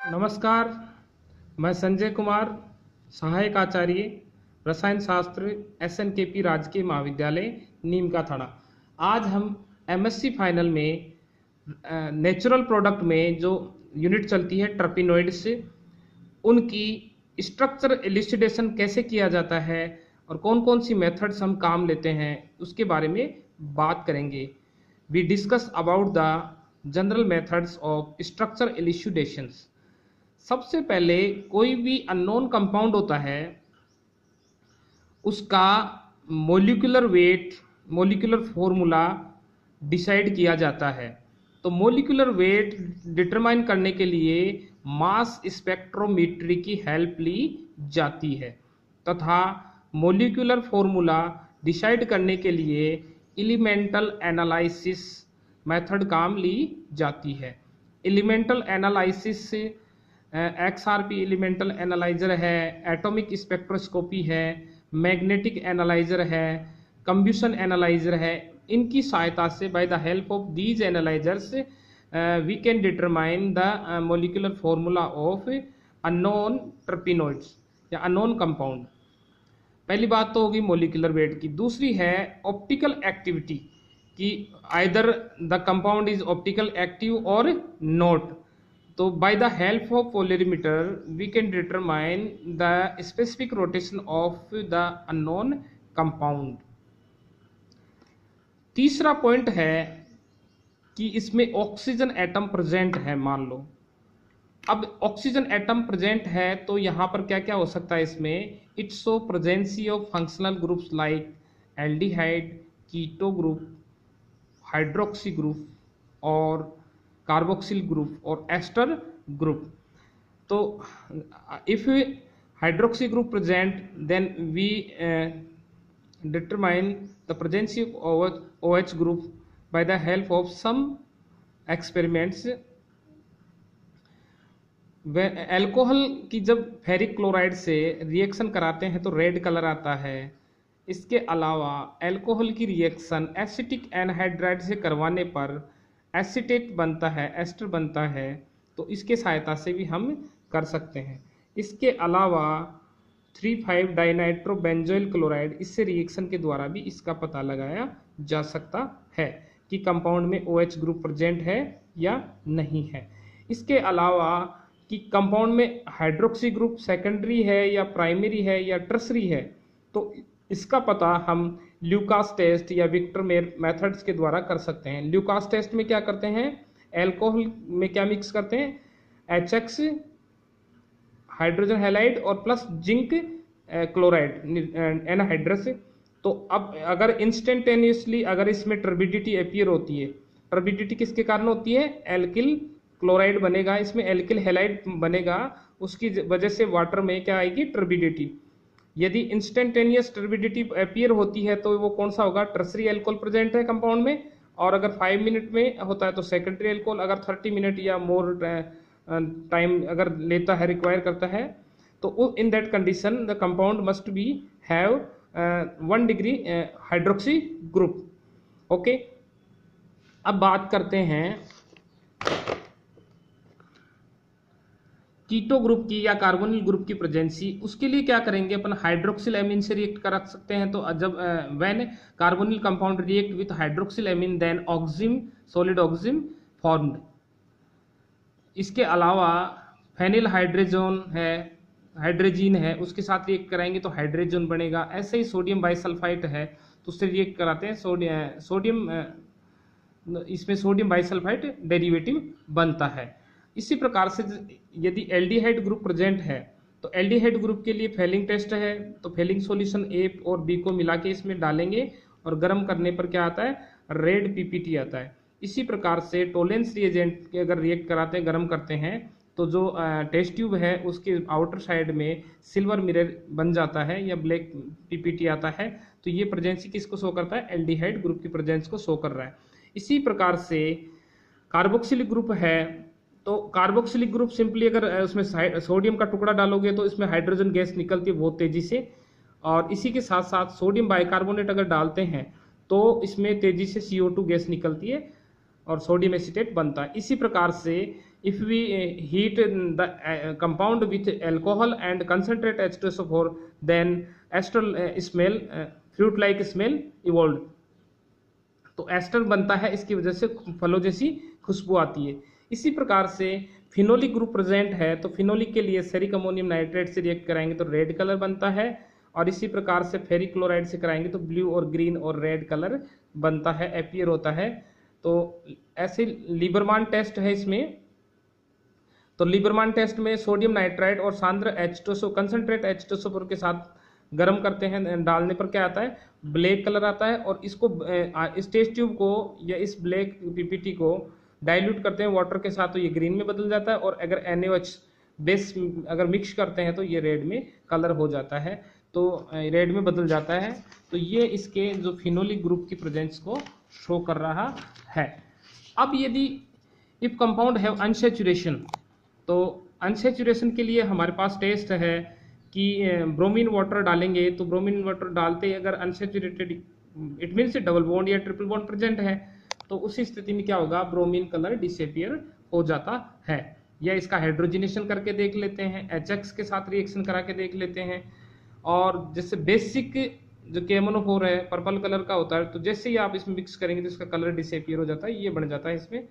नमस्कार। मैं संजय कुमार, सहायक आचार्य रसायन शास्त्र SNKP राजकीय महाविद्यालय नीम का थाना। आज हम MSc फाइनल में नेचुरल प्रोडक्ट में जो यूनिट चलती है टर्पिनोइड्स, उनकी स्ट्रक्चर एलिसिडेशन कैसे किया जाता है और कौन कौन सी मेथड्स हम काम लेते हैं उसके बारे में बात करेंगे। We discuss about the general methods of structure elucidations. सबसे पहले कोई भी अननोन कंपाउंड होता है, उसका molecular weight, molecular formula decide किया जाता है। तो मोलिकुलर वेट डिटरमाइन करने के लिए मास स्पेक्ट्रोमेट्री की हेल्प ली जाती है तथा मोलिकुलर फॉर्मूला डिसाइड करने के लिए एलिमेंटल एनालिसिस मेथड काम ली जाती है। एलिमेंटल एनालिसिस से XRP एलिमेंटल एनालाइजर है, एटॉमिक स्पेक्ट्रोस्कोपी है, मैग्नेटिक एनालाइजर है, कंब्यूशन एनालाइजर है। इनकी सहायता से by the help of these analysers we can determine the molecular formula of unknown terpenoids या अननोन कंपाउंड। पहली बात तो होगी मोलिकुलर वेट की। दूसरी है ऑप्टिकल एक्टिविटी कि either the compound is optical active और नॉट। तो by the help of polarimeter we can determine the specific rotation of the unknown compound. तीसरा पॉइंट है कि इसमें ऑक्सीजन एटम प्रेजेंट है। मान लो अब ऑक्सीजन एटम प्रेजेंट है तो यहाँ पर क्या क्या हो सकता है इसमें, it's show presence of functional groups like aldehyde, keto group, hydroxy group और कार्बोक्सिल ग्रुप और एस्टर ग्रुप। तो if hydroxy group present then we determine the presence of OH group by the help of some experiments। Alcohol की जब ferric chloride से reaction कराते हैं तो red colour आता है। इसके अलावा अल्कोहल की रिएक्शन एसिटिक एनहाइड्राइड से करवाने पर एसीटेट बनता है, एस्टर बनता है। तो इसके सहायता से भी हम कर सकते हैं। इसके अलावा 3,5-डाइनाइट्रोबेंजोइल क्लोराइड, इससे रिएक्शन के द्वारा भी इसका पता लगाया जा सकता है कि कंपाउंड में OH ग्रुप प्रेजेंट है या नहीं है। इसके अलावा कि कंपाउंड में हाइड्रोक्सी ग्रुप सेकेंडरी है या प्राइमरी है या टर्सरी है, तो इसका पता हम ल्यूकास टेस्ट या विक्टर मेथड्स के द्वारा कर सकते हैं। ल्यूकास टेस्ट में क्या करते हैं, एल्कोहल में क्या मिक्स करते हैं, HX हाइड्रोजन हैलाइड और प्लस जिंक क्लोराइड एनहाइड्रस। तो अब अगर इंस्टेंटेनियसली अगर इसमें टर्बिडिटी अपीयर होती है, टर्बिडिटी किसके कारण होती है, एल्किल क्लोराइड बनेगा, इसमें एल्किल हैलाइड बनेगा, उसकी वजह से वाटर में क्या आएगी, टर्बिडिटी। यदि इंस्टेंटेनियस टर्बिडिटी अपीयर होती है तो वो कौन सा होगा, टर्सरी अल्कोहल प्रेजेंट है कंपाउंड में। और अगर 5 मिनट में होता है तो सेकेंडरी अल्कोहल। अगर 30 मिनट या मोर टाइम अगर लेता है, रिक्वायर करता है, तो in that condition the compound must be have 1 degree hydroxy group. Okay, अब बात करते हैं कीटो ग्रुप की या कार्बोनिल ग्रुप की प्रेजेंसी। उसके लिए क्या करेंगे अपन, हाइड्रोक्सिल एमीन से रिएक्ट कर सकते हैं। तो जब when carbonyl compound react with hydroxyl amine then oxime, solid oxime formed. इसके अलावा फेनिल हाइड्रोजन है, हाइड्रोजीन है, उसके साथ रिएक्ट कराएंगे तो हाइड्रोजन बनेगा। ऐसे ही सोडियम बाइसल्फाइड है तो उससे रिएक्ट कराते हैं सोडियम, इसमें सोडियम बाइसल्फाइड डेरिवेटिव बनता है। इसी प्रकार से यदि एल्डिहाइड ग्रुप प्रेजेंट है तो एल्डिहाइड ग्रुप के लिए फेलिंग टेस्ट है। तो फेलिंग सॉल्यूशन A और B को मिला के इसमें डालेंगे और गर्म करने पर क्या आता है, रेड PPT आता है। इसी प्रकार से टोलेंस रिएजेंट के अगर रिएक्ट कराते हैं, गर्म करते हैं, तो जो टेस्ट ट्यूब है उसके आउटर साइड में सिल्वर मिरर बन जाता है या ब्लैक PPT आता है। तो ये प्रेजेंसी किसको शो करता है, एल्डिहाइड ग्रुप की प्रेजेंस को शो कर रहा है। इसी प्रकार से कार्बोक्सिलिक ग्रुप है तो कार्बोक्सिलिक ग्रुप सिंपली अगर उसमें सोडियम का टुकड़ा डालोगे तो इसमें हाइड्रोजन गैस निकलती है बहुत तेजी से। और इसी के साथ साथ सोडियम बाइकार्बोनेट अगर डालते हैं तो इसमें तेजी से CO2 गैस निकलती है और सोडियम एसीटेट बनता है। इसी प्रकार से if we heat the compound with alcohol and concentrate H2SO4, then ester smell fruit like smell evolved। तो एस्टर बनता है, इसकी वजह से फलों जैसी खुशबू आती है। इसी प्रकार से फिनोलिक ग्रुप प्रेजेंट है, तो फिनोलिक के लिए सेरिक अमोनियम नाइट्रेट से रिएक्ट कराएंगे तो रेड कलर बनता है, और इसी प्रकार से फेरिक क्लोराइड से कराएंगे तो ब्लू और ग्रीन और रेड कलर बनता है, अपीयर होता है। तो ऐसे लीबरमान टेस्ट है इसमें। तो लीबरमान टेस्ट में सोडियम नाइट्राइड और सांद्र H2SO कंसंट्रेट H2SO4 के साथ गर्म करते हैं, डालने पर क्या आता है, ब्लैक कलर आता है। और इसको इस टेस्ट ट्यूब को या इस ब्लैक पीपीटी को डाइल्यूट करते हैं वाटर के साथ तो ये ग्रीन में बदल जाता है, और अगर NaOH बेस अगर मिक्स करते हैं तो ये रेड में कलर हो जाता है, तो रेड में बदल जाता है। तो ये इसके जो फिनोलिक ग्रुप की प्रेजेंस को शो कर रहा है। अब यदि इफ कंपाउंड हैव अनसैचुरेशन, तो अनसैचुरेशन के लिए हमारे पास टेस्ट है कि ब्रोमीन वाटर डालेंगे, तो ब्रोमीन वाटर डालते ही अगर unsaturated it means double bond या ट्रिपल बॉन्ड प्रेजेंट है, तो उसी स्थिति में क्या होगा, ब्रोमीन कलर डिसअपीयर हो जाता है। या इसका हाइड्रोजनेशन करके देख लेते हैं, HX के साथ रिएक्शन करा के देख लेते हैं। और जैसे बेसिक जो KMnO4 है पर्पल कलर का होता है, तो जैसे ही आप इसमें मिक्स करेंगे तो इसका कलर डिसअपीयर हो जाता है, ये बन जाता है इसमें।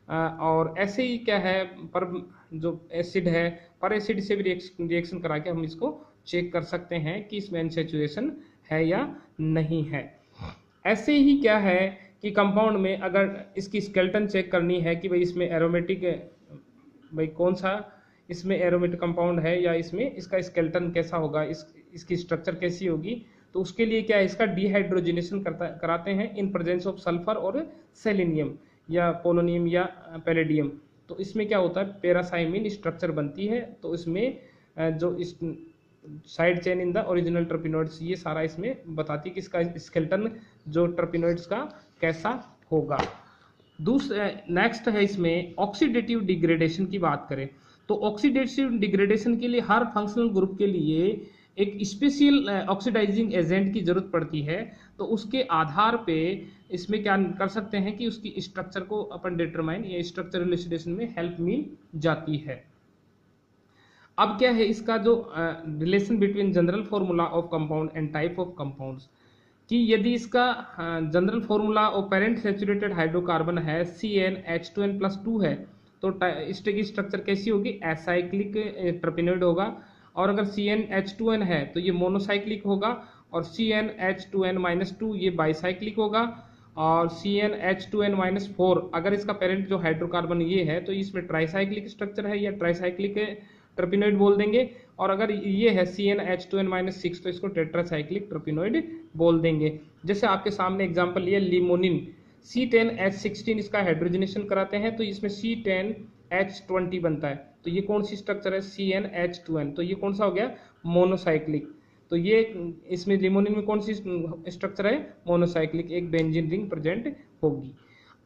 और ऐसे ही क्या है, पर जो एसिड है पर एसिड से भी रिएक्शन करा के हम इसको चेक कर सकते हैं कि इसमें अनसैचुरेशन है या नहीं है। ऐसे ही क्या है कि कंपाउंड में अगर इसकी स्केलेटन चेक करनी है कि भाई इसमें एरोमेटिक, भाई कौन सा इसमें एरोमेटिक कंपाउंड है या इसमें इसका स्केलेटन कैसा होगा, इसकी स्ट्रक्चर कैसी होगी, तो उसके लिए क्या है, इसका डिहाइड्रोजनेशन कराते हैं इन प्रेजेंस ऑफ सल्फर और सेलेनियम या पोलोनियम या पैलेडियम। तो इसमें क्या होता है, पैरासाइमिन स्ट्रक्चर बनती है, तो इसमें जो इस side chain in the original terpenoids, ये सारा इसमें बताती है कि इसका स्केलेटन जो टर्पिनोइड्स का कैसा होगा। नेक्स्ट है इसमें ऑक्सीडेटिव डिग्रेडेशन की बात करें, तो ऑक्सीडेटिव डिग्रेडेशन के लिए हर फंक्शनल ग्रुप के लिए एक स्पेशल ऑक्सीडाइजिंग एजेंट की जरूरत पड़ती है। तो उसके आधार पे इसमें क्या कर सकते हैं कि उसकी स्ट्रक्चर को अपन डिटरमाइन या स्ट्रक्चर इलुसिडेशन में हेल्प मिल जाती है। अब क्या है इसका जो relation between general formula of compound and type of compounds, कि यदि इसका general formula of parent saturated hydrocarbon है CnH2n+2 है, तो इसकी स्ट्रक्चर कैसी होगी, एसाइक्लिक टर्पिनोइड होगा। और अगर CnH2n है तो ये मोनोसाइक्लिक होगा, और CnH2n-2 ये बाइसाइक्लिक होगा, और CnH2n-4 अगर इसका पेरेंट जो हाइड्रोकार्बन ये है तो इसमें ट्राइसाइक्लिक स्ट्रक्चर है या ट्राइसाइक्लिक टर्पिनोइड बोल देंगे। और अगर ये है CnH2n-6 तो इसको टेट्रासाइक्लिक टर्पिनोइड बोल देंगे। जैसे आपके सामने एग्जांपल लिया लिमोनिन, C10H16 इसका हाइड्रोजनेशन कराते हैं तो इसमें C10H20 बनता है, तो ये कौन सी स्ट्रक्चर है, CnH2n, तो ये कौन सा हो गया, मोनोसाइक्लिक। तो ये इसमें लिमोनिन में कौन सी स्ट्रक्चर है, मोनोसाइक्लिक, एक बेंजीन रिंग प्रेजेंट होगी।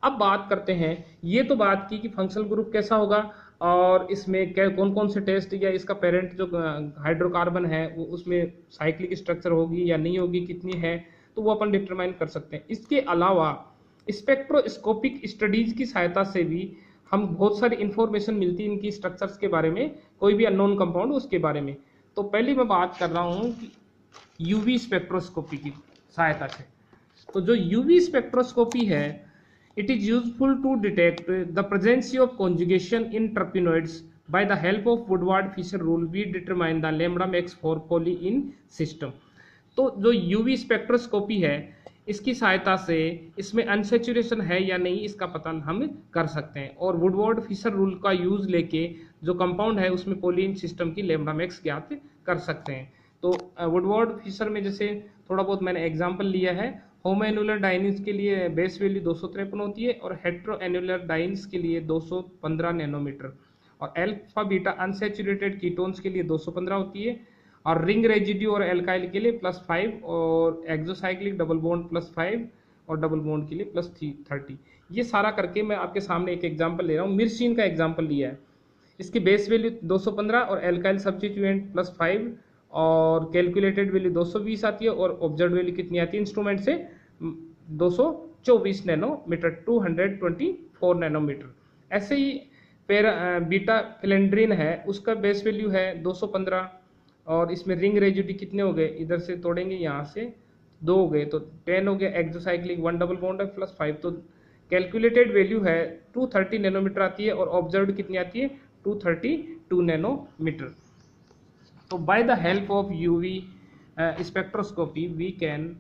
अब बात करते हैं, ये तो बात की कि फंक्शनल ग्रुप कैसा होगा और इसमें क्या कौन कौन से टेस्ट या इसका पेरेंट जो हाइड्रोकार्बन है वो उसमें साइक्लिक स्ट्रक्चर होगी या नहीं होगी, कितनी है, तो वो अपन डिटरमाइन कर सकते हैं। इसके अलावा स्पेक्ट्रोस्कोपिक स्टडीज की सहायता से भी हम बहुत सारी इंफॉर्मेशन मिलती है इनकी स्ट्रक्चर्स के बारे में, कोई भी अननोन कंपाउंड उसके बारे में। तो पहले मैं बात कर रहा हूँ कि यूवी स्पेक्ट्रोस्कोपी की सहायता से। तो जो यूवी स्पेक्ट्रोस्कोपी है, it is useful to detect the presence of conjugation in terpenoids. By the help of Woodward-Fisher rule, we determine the lambda max for poly in system. तो जो यूवी स्पेक्ट्रोस्कोपी है इसकी सहायता से इसमें अनसेचुरेशन है या नहीं इसका पता हम कर सकते हैं, और वुडवर्ड फिशर रूल का यूज लेके जो कंपाउंड है उसमें पोलिन सिस्टम की लैम्बडा मैक्स ज्ञात कर सकते हैं। तो वुडवर्ड फिशर में जैसे थोड़ा बहुत मैंने एग्जांपल लिया है, होमोएनुलर डाइनिन्स के लिए बेस वैल्यू 253 होती है और हेट्रोएनुलर डाइन्स के लिए 215 नैनोमीटर, और अल्फा बीटा अनसैचुरेटेड कीटोन्स के लिए 215 होती है, और रिंग रेजिड्यू और एल्काइल के लिए +5, और एक्सोसाइक्लिक डबल बॉन्ड +5 और डबल बॉन्ड के लिए +30। ये सारा करके मैं आपके सामने एक एग्जांपल ले रहा हूँ, मिर्सीन का एग्जांपल लिया है। इसकी बेस वैल्यू 215 और एल्काइल सब्स्टिट्यूएंट +5 और कैलकुलेटेड वैल्यू 220 आती है, और ऑब्जर्व वैल्यू कितनी आती है इंस्ट्रूमेंट से 224 नैनोमीटर, 224 नैनोमीटर। ऐसे ही बीटा फिलेंड्रिन है उसका बेस वैल्यू है 215, और इसमें रिंग रेजिड्यू कितने हो गए, इधर से तोड़ेंगे यहाँ से 2 हो गए तो 10 हो गया। एक्सोसाइक्लिक 1 डबल बॉन्ड है प्लस 5, तो कैलकुलेटेड वैल्यू है 230 नैनोमीटर आती है, और ऑब्जर्व्ड कितनी आती है 232 नैनोमीटर। तो by the help of UV spectroscopy we can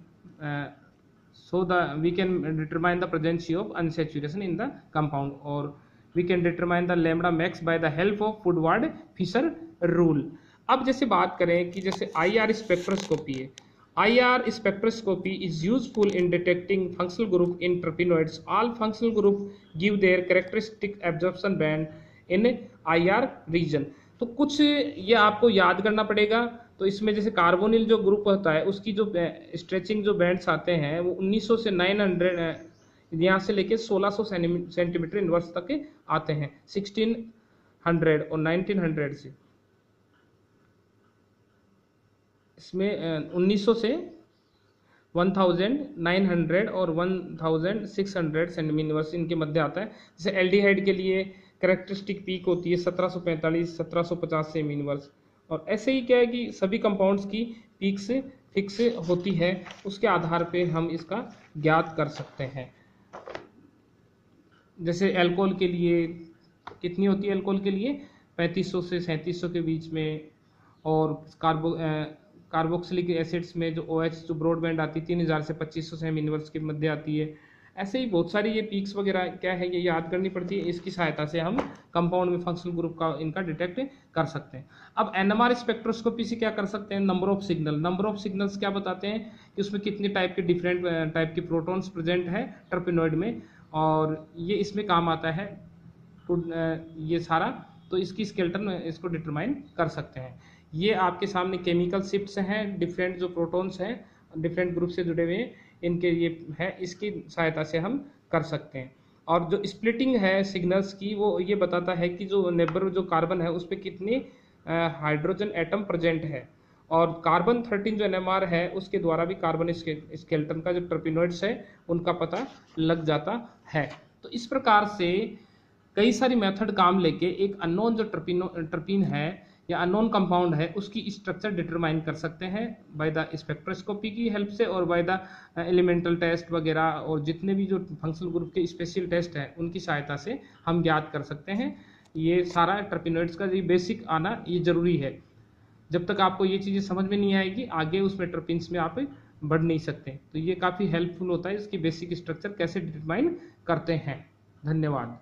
we can determine the presence of unsaturation in the compound, or we can determine the lambda max by the help of Woodward-Fisher rule। अब जैसे बात करें कि जैसे IR spectroscopy है, IR spectroscopy is useful in detecting functional group in terpenoids। All functional group give their characteristic absorption band in IR region। तो कुछ ये आपको याद करना पड़ेगा। तो इसमें जैसे कार्बोनिल जो ग्रुप होता है उसकी जो स्ट्रेचिंग जो बैंड्स आते हैं वो 1900 से 900 यहाँ से लेके 1600 सेंटीमीटर इनवर्स तक के आते हैं, 1600 और 1900 से। इसमें 1900 से 1900 और 1600 सेंटीमीटर इनवर्स इनके मध्य आता है। जैसे एल्डिहाइड के लिए कैरेक्टरिस्टिक पीक होती है 1745 1750 सेमी इनवर्स, और ऐसे ही क्या है कि सभी कंपाउंड्स की पीक से फिक्स होती है, उसके आधार पे हम इसका ज्ञात कर सकते हैं। जैसे अल्कोहल के लिए कितनी होती है, अल्कोहल के लिए 3500 से 3700 के बीच में, और कार्बोक्सिलिक एसिड्स में जो OH जो ब्रॉडबैंड आती है 3000 से 2500 सेमी इनवर्स के मध्य आती है। ऐसे ही बहुत सारी ये पीक्स वगैरह क्या है ये याद करनी पड़ती है, इसकी सहायता से हम कंपाउंड में फंक्शनल ग्रुप का इनका डिटेक्ट कर सकते हैं। अब NMR स्पेक्ट्रोस्कोपी से क्या कर सकते हैं, नंबर ऑफ सिग्नल्स क्या बताते हैं कि उसमें कितने टाइप के डिफरेंट टाइप के प्रोटॉन्स प्रेजेंट है टर्पेनॉइड में, और ये इसमें काम आता है ये सारा। तो इसकी स्केलेटन इसको डिटरमाइन कर सकते हैं। ये आपके सामने केमिकल शिफ्ट्स हैं, डिफरेंट जो प्रोटॉन्स हैं डिफरेंट ग्रुप से जुड़े हुए हैं इनके ये है, इसकी सहायता से हम कर सकते हैं। और जो स्प्लिटिंग है सिग्नल्स की वो ये बताता है कि जो नेबर जो कार्बन है उस पर कितने हाइड्रोजन एटम प्रेजेंट है, और कार्बन 13 जो NMR है उसके द्वारा भी कार्बन स्केलेटन का जो टर्पेनॉइड्स है उनका पता लग जाता है। तो इस प्रकार से कई सारी मेथड काम लेके एक अननोन जो टर्पीन है या अननोन कंपाउंड है उसकी स्ट्रक्चर डिटरमाइन कर सकते हैं बाय द स्पेक्ट्रोस्कोपी की हेल्प से, और बाय द एलिमेंटल टेस्ट वगैरह, और जितने भी जो फंक्शनल ग्रुप के स्पेशल टेस्ट हैं उनकी सहायता से हम ज्ञात कर सकते हैं। ये सारा टर्पेनॉइड्स का ये बेसिक आना ये जरूरी है। जब तक आपको ये चीज़ें समझ में नहीं आएगी आगे उसमें टर्पीन्स में आप बढ़ नहीं सकते। तो ये काफ़ी हेल्पफुल होता है, इसकी बेसिक स्ट्रक्चर कैसे डिटरमाइन करते हैं। धन्यवाद।